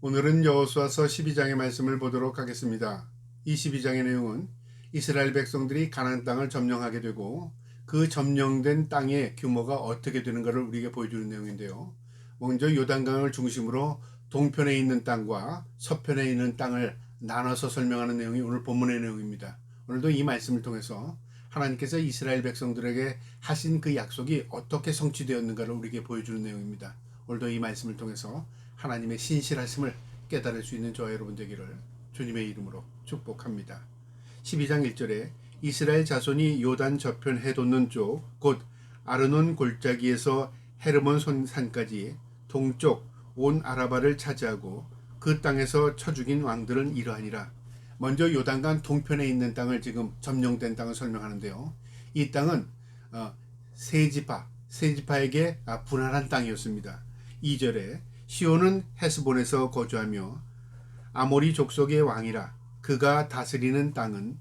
오늘은 여호수아서 12장의 말씀을 보도록 하겠습니다. 이 12장의 내용은 이스라엘 백성들이 가나안 땅을 점령하게 되고 그 점령된 땅의 규모가 어떻게 되는가를 우리에게 보여주는 내용인데요. 먼저 요단강을 중심으로 동편에 있는 땅과 서편에 있는 땅을 나눠서 설명하는 내용이 오늘 본문의 내용입니다. 오늘도 이 말씀을 통해서 하나님께서 이스라엘 백성들에게 하신 그 약속이 어떻게 성취되었는가를 우리에게 보여주는 내용입니다. 오늘도 이 말씀을 통해서 하나님의 신실하심을 깨달을 수 있는 저와 여러분 되기를 주님의 이름으로 축복합니다. 12장 1절에 이스라엘 자손이 요단 저편 해돋는 쪽 곧 아르논 골짜기에서 헤르몬 산까지 동쪽 온 아라바를 차지하고 그 땅에서 쳐 죽인 왕들은 이러하니라. 먼저 요단강 동편에 있는 땅을 지금 점령된 땅을 설명하는데요. 이 땅은 세지파에게 분할한 땅이었습니다. 2절에 시온은 헤스본에서 거주하며 아모리 족속의 왕이라. 그가 다스리는 땅은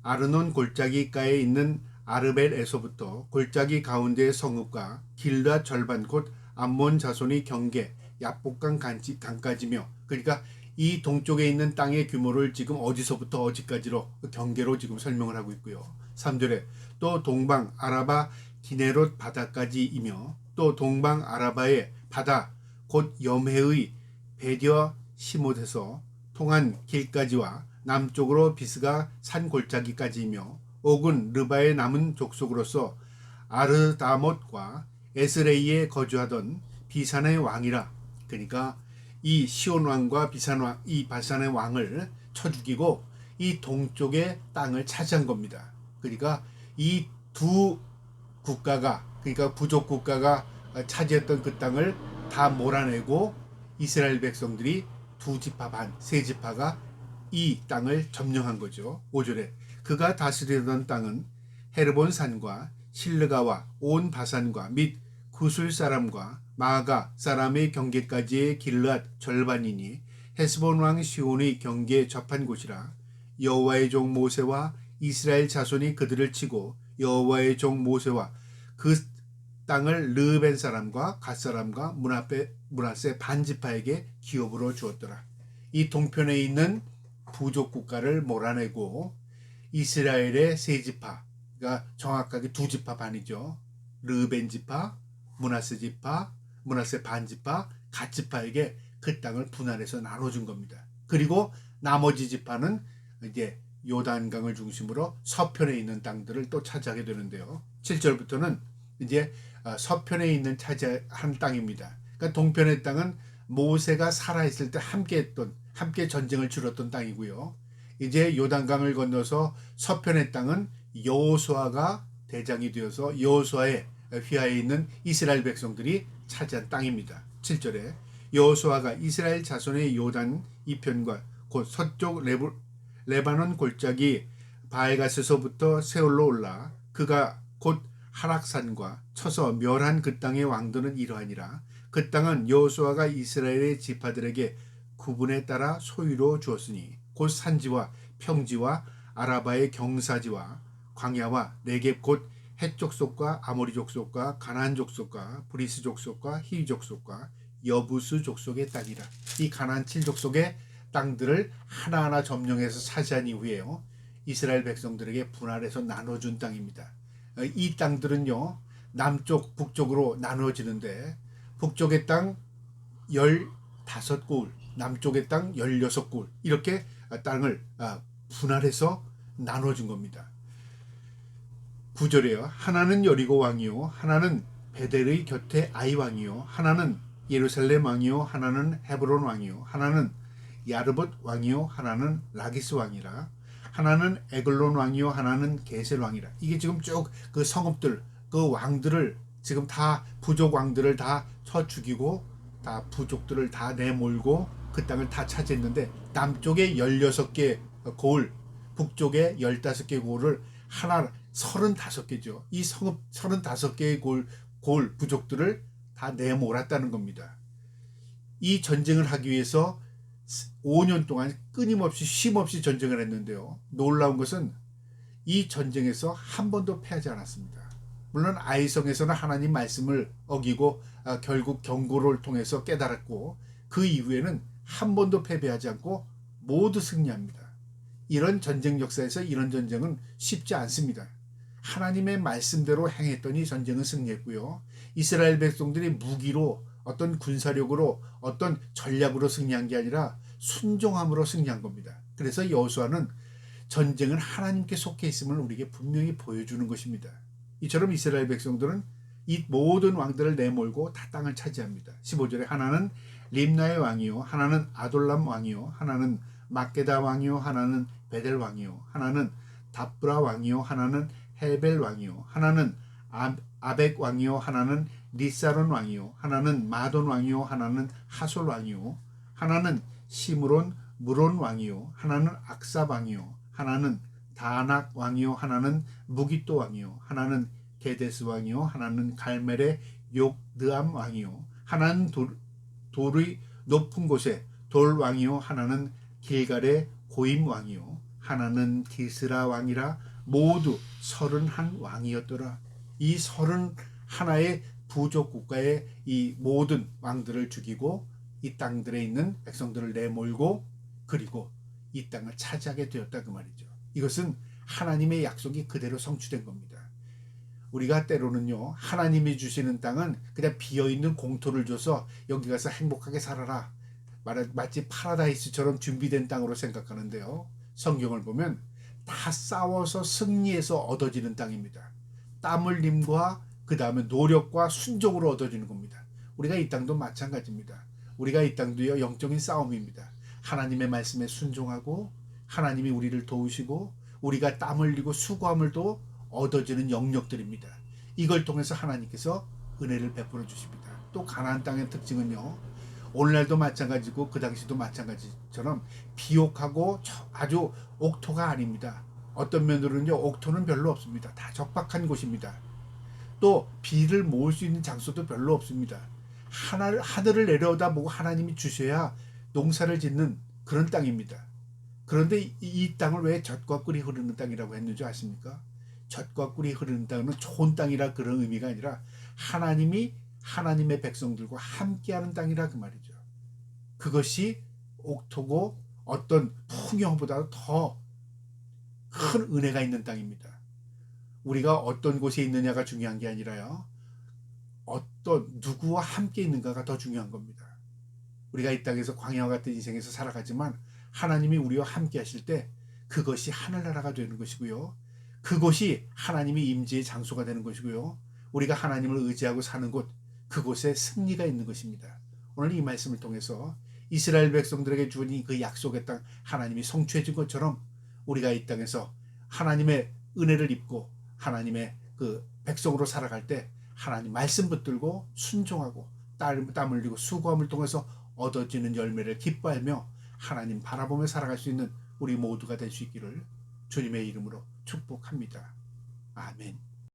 아르논 골짜기가에 있는 아르벨에서부터 골짜기 가운데의 성읍과 길르앗 절반 곧 암몬 자손의 경계 야복강 강까지며, 그러니까 이 동쪽에 있는 땅의 규모를 지금 어디서부터 어디까지로 경계로 지금 설명을 하고 있고요. 3절에 또 동방 아라바 기네롯 바다까지이며 또 동방 아라바의 바다 곧 염해의 베디어 시못에서 통한 길까지와 남쪽으로 비스가 산 골짜기까지이며 옥은 르바의 남은 족속으로서 아르다못과 에스레이에 거주하던 비산의 왕이라. 그러니까 이 시온 왕과 이 바산의 왕을 쳐 죽이고 이 동쪽의 땅을 차지한 겁니다. 그러니까 이 두 국가가, 그러니까 부족 국가가 차지했던 그 땅을 다 몰아내고 이스라엘 백성들이 두 지파 반, 세 지파가 이 땅을 점령한 거죠. 5절에 그가 다스리던 땅은 헤르본 산과 실르가와 온 바산과 및 구술 사람과 마가 사람의 경계까지의 길르앗 절반이니 헤스본 왕 시온의 경계에 접한 곳이라. 여호와의 종 모세와 이스라엘 자손이 그들을 치고 여호와의 종 모세와 그 땅을 르벤 사람과 갓 사람과 므낫세 반지파에게 기업으로 주었더라. 이 동편에 있는 부족 국가를 몰아내고 이스라엘의 세 지파가 정확하게 두 지파 반이죠. 르벤 지파, 므낫세 지파, 므낫세 반지파, 갓 지파에게 그 땅을 분할해서 나눠준 겁니다. 그리고 나머지 지파는 이제 요단강을 중심으로 서편에 있는 땅들을 또 차지하게 되는데요. 7절부터는 이제 서편에 있는 차지한 땅입니다. 그러니까 동편의 땅은 모세가 살아있을 때 함께 전쟁을 치렀던 땅이고요. 이제 요단강을 건너서 서편의 땅은 여호수아가 대장이 되어서 여호수아의 휘하에 있는 이스라엘 백성들이 차지한 땅입니다. 7절에 여호수아가 이스라엘 자손의 요단 이편과 곧 서쪽 레바논 골짜기 바알갓에서부터 세월로 올라 그가 곧 하락산과 쳐서 멸한 그 땅의 왕들은 이러하니라. 그 땅은 여호수아가 이스라엘의 지파들에게 구분에 따라 소유로 주었으니 곧 산지와 평지와 아라바의 경사지와 광야와 네겝 곧 헷 족속과 아모리 족속과 가나안 족속과 브리스 족속과 히위 족속과 여부스 족속의 땅이라. 이 가나안 7족속의 땅들을 하나하나 점령해서 차지한 이후에요, 이스라엘 백성들에게 분할해서 나눠준 땅입니다. 이 땅들은요, 남쪽 북쪽으로 나누어지는데 북쪽의 땅 15고을, 남쪽의 땅 16고을, 이렇게 땅을 분할해서 나눠준 겁니다. 9절에요. 하나는 여리고 왕이요, 하나는 베델의 곁에 아이 왕이요, 하나는 예루살렘 왕이요, 하나는 헤브론 왕이요, 하나는 야르봇 왕이요, 하나는 라기스 왕이라. 하나는 에글론 왕이요, 하나는 게셀 왕이라. 이게 지금 쭉 그 성읍들, 그 왕들을 지금 다 부족 왕들을 다 쳐 죽이고 다 부족들을 다 내몰고 그 땅을 다 차지했는데 남쪽에 16개 고을, 북쪽에 15개 고을을 하나 35개죠. 이 성읍 35개의 고을 부족들을 다 내몰았다는 겁니다. 이 전쟁을 하기 위해서 5년 동안 끊임없이 쉼없이 전쟁을 했는데요. 놀라운 것은 이 전쟁에서 한 번도 패하지 않았습니다. 물론 아이성에서는 하나님 말씀을 어기고 결국 경고를 통해서 깨달았고 그 이후에는 한 번도 패배하지 않고 모두 승리합니다. 이런 전쟁 역사에서 이런 전쟁은 쉽지 않습니다. 하나님의 말씀대로 행했더니 전쟁은 승리했고요. 이스라엘 백성들이 무기로 어떤 군사력으로 어떤 전략으로 승리한 게 아니라 순종함으로 승리한 겁니다. 그래서 여호수아는 전쟁은 하나님께 속해 있음을 우리에게 분명히 보여주는 것입니다. 이처럼 이스라엘 백성들은 이 모든 왕들을 내몰고 다 땅을 차지합니다. 15절에 하나는 림나의 왕이요, 하나는 아돌람 왕이요, 하나는 막게다 왕이요, 하나는 베델 왕이요, 하나는 답브라 왕이요, 하나는 헬벨 왕이요, 하나는 아벡 왕이요, 하나는 리사론 왕이요, 하나는 마돈 왕이요, 하나는 하솔 왕이요, 하나는 시므론 무론 왕이요, 하나는 악사 왕이요, 하나는 다낙 왕이요, 하나는 무기또 왕이요, 하나는 게데스 왕이요, 하나는 갈멜의 욕드암 왕이요, 하나는 돌의 높은 곳에 돌 왕이요, 하나는 길갈의 고임 왕이요, 하나는 디스라 왕이라 모두 31 왕이었더라. 이 31의 부족 국가의 이 모든 왕들을 죽이고 이 땅들에 있는 백성들을 내몰고 그리고 이 땅을 차지하게 되었다 그 말이죠. 이것은 하나님의 약속이 그대로 성취된 겁니다. 우리가 때로는요, 하나님이 주시는 땅은 그냥 비어있는 공터를 줘서 여기 가서 행복하게 살아라, 마치 파라다이스처럼 준비된 땅으로 생각하는데요, 성경을 보면 다 싸워서 승리해서 얻어지는 땅입니다. 땀 흘림과 그 다음에 노력과 순종으로 얻어지는 겁니다. 우리가 이 땅도 마찬가지입니다. 우리가 이 땅도요, 영적인 싸움입니다. 하나님의 말씀에 순종하고 하나님이 우리를 도우시고 우리가 땀 흘리고 수고함을 또 얻어지는 영역들입니다. 이걸 통해서 하나님께서 은혜를 베풀어 주십니다. 또 가나안 땅의 특징은요, 오늘날도 마찬가지고 그 당시도 마찬가지처럼 비옥하고 아주 옥토가 아닙니다. 어떤 면으로는요, 옥토는 별로 없습니다. 다 적박한 곳입니다. 또 비를 모을 수 있는 장소도 별로 없습니다. 하늘을 내려다보고 하나님이 주셔야 농사를 짓는 그런 땅입니다. 그런데 이 땅을 왜 젖과 꿀이 흐르는 땅이라고 했는지 아십니까? 젖과 꿀이 흐르는 땅은 좋은 땅이라 그런 의미가 아니라 하나님이 하나님의 백성들과 함께하는 땅이라 그 말이죠. 그것이 옥토고 어떤 풍요보다 더 큰 은혜가 있는 땅입니다. 우리가 어떤 곳에 있느냐가 중요한 게 아니라요, 어떤 누구와 함께 있는가가 더 중요한 겁니다. 우리가 이 땅에서 광야와 같은 인생에서 살아가지만 하나님이 우리와 함께 하실 때 그것이 하늘나라가 되는 것이고요, 그곳이 하나님이 임재의 장소가 되는 것이고요, 우리가 하나님을 의지하고 사는 곳, 그곳에 승리가 있는 것입니다. 오늘 이 말씀을 통해서 이스라엘 백성들에게 주니 그 약속의 땅 하나님이 성취해 준 것처럼 우리가 이 땅에서 하나님의 은혜를 입고 하나님의 그 백성으로 살아갈 때 하나님 말씀 붙들고 순종하고 땀 흘리고 수고함을 통해서 얻어지는 열매를 기뻐하며 하나님 바라보며 살아갈 수 있는 우리 모두가 될 수 있기를 주님의 이름으로 축복합니다. 아멘.